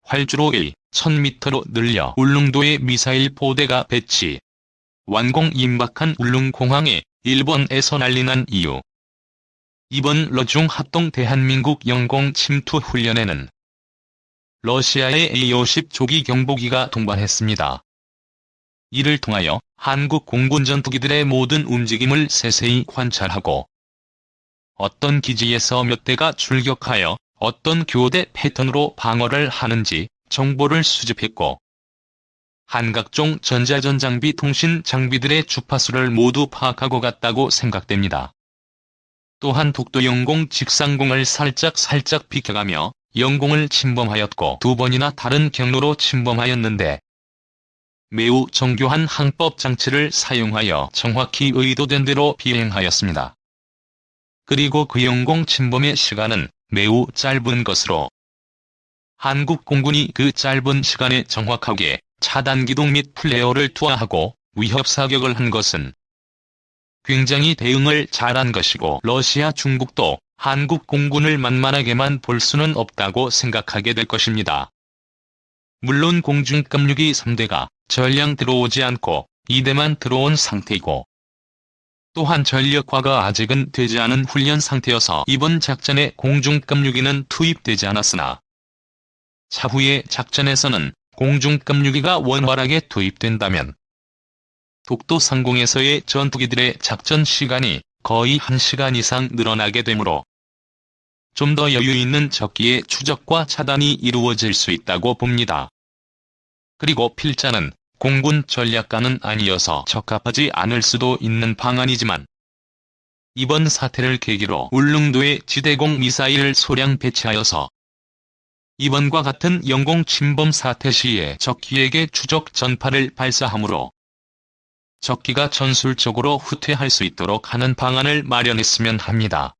활주로 1000m로 늘려 울릉도에 미사일 포대가 배치. 완공 임박한 울릉공항에 일본에서 난리난 이유. 이번 러중 합동 대한민국 영공 침투 훈련에는 러시아의 A-50 조기 경보기가 동반했습니다. 이를 통하여 한국 공군 전투기들의 모든 움직임을 세세히 관찰하고 어떤 기지에서 몇 대가 출격하여 어떤 교대 패턴으로 방어를 하는지 정보를 수집했고 한각종 전자전장비 통신 장비들의 주파수를 모두 파악하고 갔다고 생각됩니다. 또한 독도 영공 직상공을 살짝 비켜가며 영공을 침범하였고 2번이나 다른 경로로 침범하였는데 매우 정교한 항법 장치를 사용하여 정확히 의도된 대로 비행하였습니다. 그리고 그 영공 침범의 시간은 매우 짧은 것으로 한국 공군이 그 짧은 시간에 정확하게 차단기동 및 플레어를 투하하고 위협 사격을 한 것은 굉장히 대응을 잘한 것이고 러시아 중국도 한국 공군을 만만하게만 볼 수는 없다고 생각하게 될 것입니다. 물론 공중급류기 3대가 전량 들어오지 않고 2대만 들어온 상태이고 또한 전력화가 아직은 되지 않은 훈련 상태여서 이번 작전에 공중급류기는 투입되지 않았으나 차후의 작전에서는 공중급류기가 원활하게 투입된다면 독도 상공에서의 전투기들의 작전 시간이 거의 1시간 이상 늘어나게 되므로 좀 더 여유 있는 적기의 추적과 차단이 이루어질 수 있다고 봅니다. 그리고 필자는 공군 전략가는 아니어서 적합하지 않을 수도 있는 방안이지만 이번 사태를 계기로 울릉도에 지대공 미사일을 소량 배치하여서 이번과 같은 영공 침범 사태 시에 적기에게 추적 전파를 발사하므로 적기가 전술적으로 후퇴할 수 있도록 하는 방안을 마련했으면 합니다.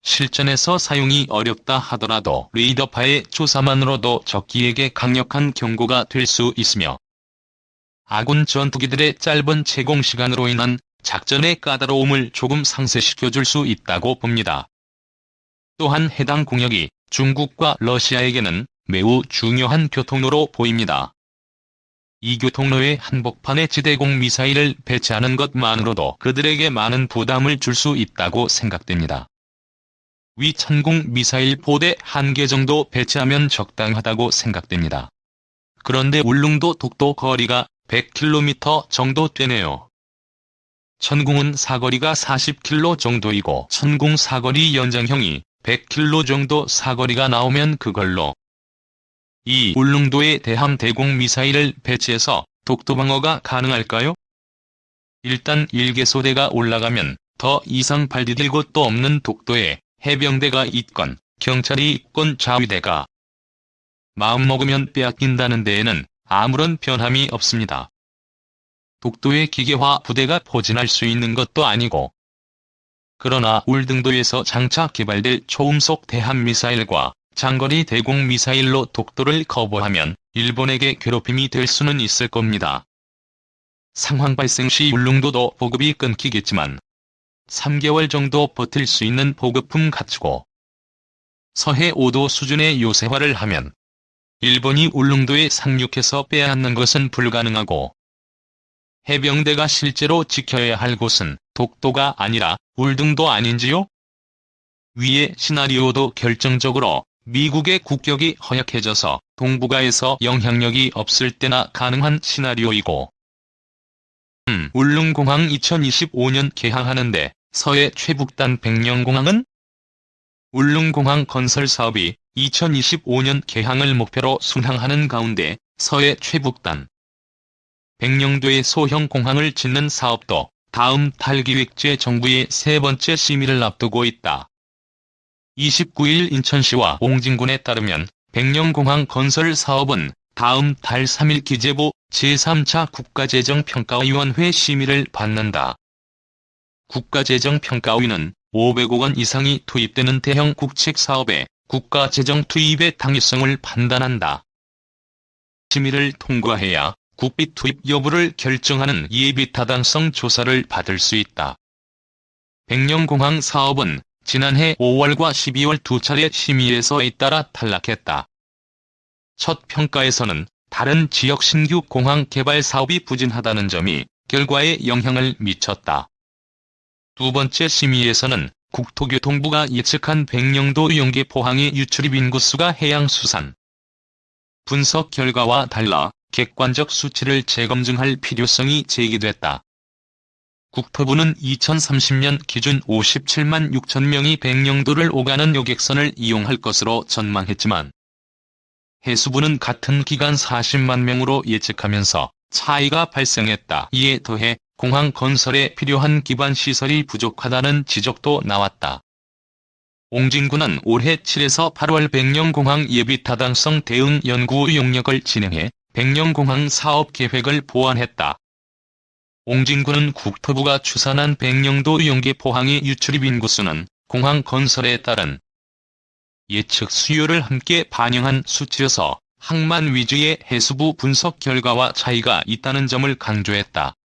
실전에서 사용이 어렵다 하더라도 레이더파의 조사만으로도 적기에게 강력한 경고가 될 수 있으며 아군 전투기들의 짧은 제공 시간으로 인한 작전의 까다로움을 조금 상쇄시켜줄 수 있다고 봅니다. 또한 해당 공역이 중국과 러시아에게는 매우 중요한 교통로로 보입니다. 이 교통로의 한복판에 지대공 미사일을 배치하는 것만으로도 그들에게 많은 부담을 줄 수 있다고 생각됩니다. 위 천공 미사일 포대 1개 정도 배치하면 적당하다고 생각됩니다. 그런데 울릉도 독도 거리가 100km 정도 되네요. 천궁은 사거리가 40km 정도이고 천궁 사거리 연장형이 100km 정도 사거리가 나오면 그걸로 이 울릉도에 대함 대공 미사일을 배치해서 독도 방어가 가능할까요? 일단 일개소대가 올라가면 더 이상 발 디딜 곳도 없는 독도에 해병대가 있건 경찰이 있건 자위대가 마음먹으면 빼앗긴다는 데에는 아무런 변함이 없습니다. 독도에 기계화 부대가 포진할 수 있는 것도 아니고 그러나 울릉도에서 장차 개발될 초음속 대함미사일과 장거리 대공미사일로 독도를 커버하면 일본에게 괴롭힘이 될 수는 있을 겁니다. 상황 발생 시 울릉도도 보급이 끊기겠지만 3개월 정도 버틸 수 있는 보급품 갖추고 서해 5도 수준의 요새화를 하면 일본이 울릉도에 상륙해서 빼앗는 것은 불가능하고 해병대가 실제로 지켜야 할 곳은 독도가 아니라 울릉도 아닌지요? 위의 시나리오도 결정적으로 미국의 국격이 허약해져서 동북아에서 영향력이 없을 때나 가능한 시나리오이고 울릉공항 2025년 개항하는데 서해 최북단 백령공항은? 울릉공항 건설 사업이 2025년 개항을 목표로 순항하는 가운데 서해 최북단 백령도에 소형 공항을 짓는 사업도 다음 달 기획재 정부의 3번째 심의를 앞두고 있다. 29일 인천시와 옹진군에 따르면 백령공항 건설 사업은 다음 달 3일 기재부 제3차 국가재정평가위원회 심의를 받는다. 국가재정평가위는 500억 원 이상이 투입되는 대형 국책사업에 국가재정 투입의 당위성을 판단한다. 심의를 통과해야 국비 투입 여부를 결정하는 예비타당성 조사를 받을 수 있다. 백령공항 사업은 지난해 5월과 12월 2차례 심의에서 잇따라 탈락했다. 첫 평가에서는 다른 지역 신규 공항 개발 사업이 부진하다는 점이 결과에 영향을 미쳤다. 두 번째 심의에서는 국토교통부가 예측한 백령도 용계 포항의 유출입 인구수가 해양수산 분석 결과와 달라 객관적 수치를 재검증할 필요성이 제기됐다. 국토부는 2030년 기준 57만 6천 명이 백령도를 오가는 여객선을 이용할 것으로 전망했지만 해수부는 같은 기간 40만 명으로 예측하면서 차이가 발생했다. 이에 더해 공항 건설에 필요한 기반 시설이 부족하다는 지적도 나왔다. 옹진군은 올해 7에서 8월 백령공항 예비 타당성 대응 연구 용역을 진행해 백령공항 사업 계획을 보완했다. 옹진군은 국토부가 추산한 백령도 용계 포항의 유출입 인구수는 공항 건설에 따른 예측 수요를 함께 반영한 수치여서 항만 위주의 해수부 분석 결과와 차이가 있다는 점을 강조했다.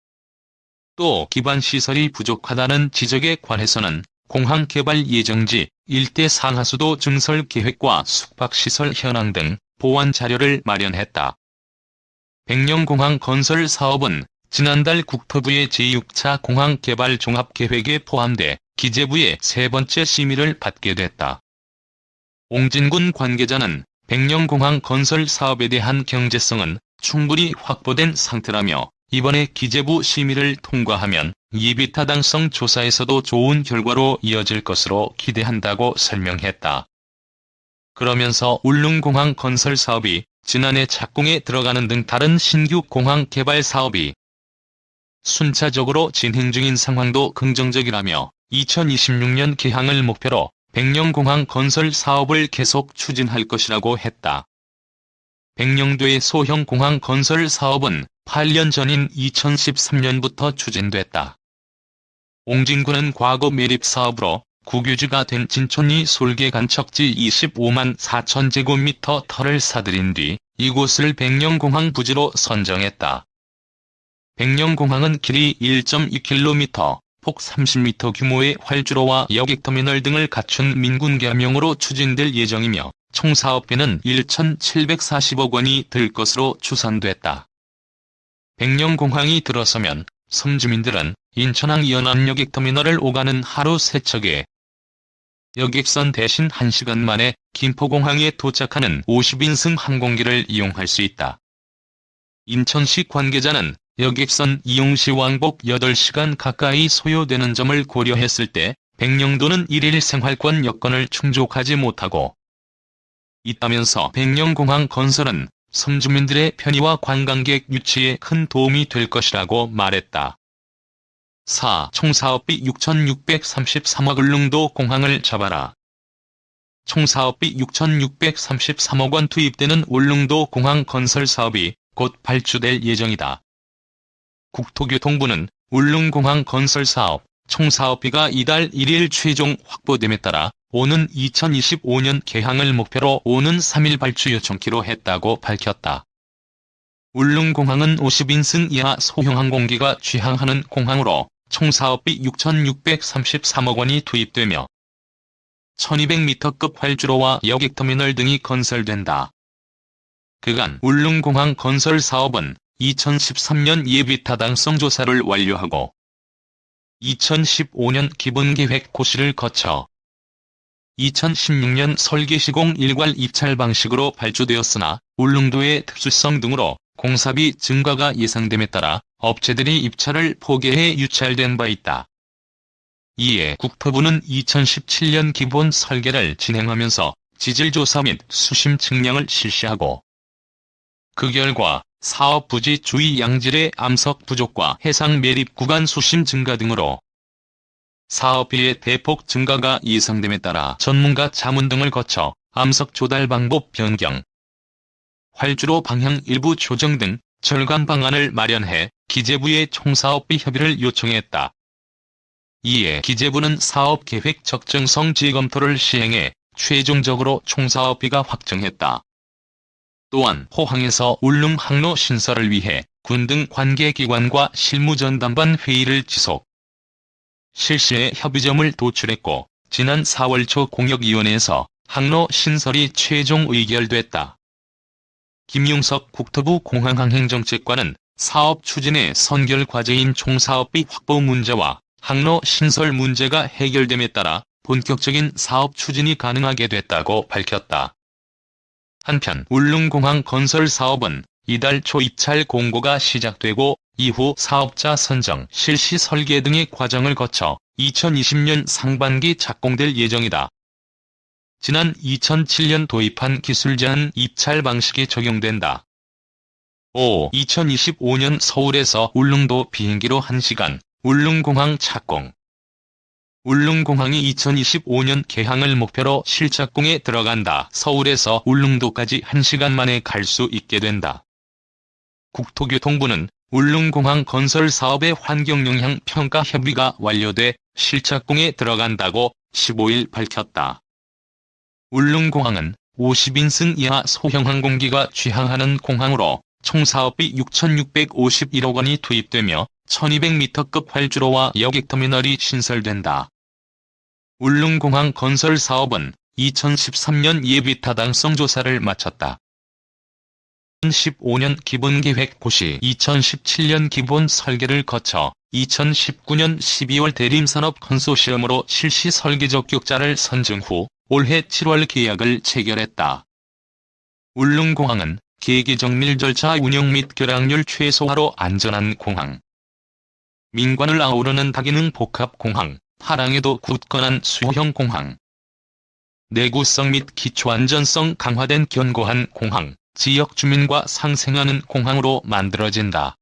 또 기반 시설이 부족하다는 지적에 관해서는 공항 개발 예정지 일대 상하수도 증설 계획과 숙박시설 현황 등 보완 자료를 마련했다. 백령공항 건설 사업은 지난달 국토부의 제6차 공항 개발 종합계획에 포함돼 기재부의 세 번째 심의를 받게 됐다. 옹진군 관계자는 백령공항 건설 사업에 대한 경제성은 충분히 확보된 상태라며 이번에 기재부 심의를 통과하면 예비 타당성 조사에서도 좋은 결과로 이어질 것으로 기대한다고 설명했다. 그러면서 울릉공항 건설 사업이 지난해 착공에 들어가는 등 다른 신규 공항 개발 사업이 순차적으로 진행 중인 상황도 긍정적이라며 2026년 개항을 목표로 백령공항 건설 사업을 계속 추진할 것이라고 했다. 백령도의 소형 공항 건설 사업은 8년 전인 2013년부터 추진됐다. 옹진군은 과거 매립 사업으로 국유지가 된 진촌리 솔개 간척지 25만 4천 제곱미터 터를 사들인 뒤 이곳을 백령공항 부지로 선정했다. 백령공항은 길이 1.2km, 폭 30m 규모의 활주로와 여객터미널 등을 갖춘 민군개함용으로 추진될 예정이며 총 사업비는 1,740억 원이 들 것으로 추산됐다. 백령공항이 들어서면 섬주민들은 인천항 연안여객터미널을 오가는 하루 세척에 여객선 대신 1시간 만에 김포공항에 도착하는 50인승 항공기를 이용할 수 있다. 인천시 관계자는 여객선 이용 시 왕복 8시간 가까이 소요되는 점을 고려했을 때 백령도는 1일 생활권 여건을 충족하지 못하고 있다면서 백령공항 건설은 섬주민들의 편의와 관광객 유치에 큰 도움이 될 것이라고 말했다. 4. 총 사업비 6,633억 울릉도 공항을 잡아라. 총 사업비 6,633억 원 투입되는 울릉도 공항 건설 사업이 곧 발주될 예정이다. 국토교통부는 울릉공항 건설 사업 총 사업비가 이달 1일 최종 확보됨에 따라 오는 2025년 개항을 목표로 오는 3일 발주 요청키로 했다고 밝혔다. 울릉공항은 50인승 이하 소형 항공기가 취항하는 공항으로 총 사업비 6,633억 원이 투입되며 1200m급 활주로와 여객터미널 등이 건설된다. 그간 울릉공항 건설 사업은 2013년 예비 타당성 조사를 완료하고 2015년 기본계획 고시를 거쳐 2016년 설계 시공 일괄 입찰 방식으로 발주되었으나 울릉도의 특수성 등으로 공사비 증가가 예상됨에 따라 업체들이 입찰을 포기해 유찰된 바 있다. 이에 국토부는 2017년 기본 설계를 진행하면서 지질조사 및 수심 측량을 실시하고 그 결과 사업 부지 주위 양질의 암석 부족과 해상 매립 구간 수심 증가 등으로 사업비의 대폭 증가가 예상됨에 따라 전문가 자문 등을 거쳐 암석 조달 방법 변경, 활주로 방향 일부 조정 등 절감 방안을 마련해 기재부에 총사업비 협의를 요청했다. 이에 기재부는 사업계획 적정성 재검토를 시행해 최종적으로 총사업비가 확정했다. 또한 포항에서 울릉 항로 신설을 위해 군 등 관계기관과 실무전담반 회의를 지속, 실시해 협의점을 도출했고 지난 4월 초 공역위원회에서 항로 신설이 최종 의결됐다. 김용석 국토부 공항항행정책관은 사업 추진의 선결 과제인 총사업비 확보 문제와 항로 신설 문제가 해결됨에 따라 본격적인 사업 추진이 가능하게 됐다고 밝혔다. 한편 울릉공항 건설 사업은 이달 초 입찰 공고가 시작되고 이후 사업자 선정, 실시 설계 등의 과정을 거쳐 2020년 상반기 착공될 예정이다. 지난 2007년 도입한 기술 제한 입찰 방식이 적용된다. 2025년 서울에서 울릉도 비행기로 1시간, 울릉공항 착공. 울릉공항이 2025년 개항을 목표로 실착공에 들어간다. 서울에서 울릉도까지 1시간 만에 갈 수 있게 된다. 국토교통부는 울릉공항 건설 사업의 환경영향 평가 협의가 완료돼 실착공에 들어간다고 15일 밝혔다. 울릉공항은 50인승 이하 소형 항공기가 취항하는 공항으로 총 사업비 6,651억 원이 투입되며 1200m급 활주로와 여객터미널이 신설된다. 울릉공항 건설 사업은 2013년 예비 타당성 조사를 마쳤다. 2015년 기본계획 고시 2017년 기본 설계를 거쳐 2019년 12월 대림산업 컨소시엄으로 실시 설계 적격자를 선정 후 올해 7월 계약을 체결했다. 울릉공항은 계기정밀 절차 운영 및 결항률 최소화로 안전한 공항. 민관을 아우르는 다기능 복합공항, 하랑에도 굳건한 수호형 공항. 내구성 및 기초안전성 강화된 견고한 공항, 지역 주민과 상생하는 공항으로 만들어진다.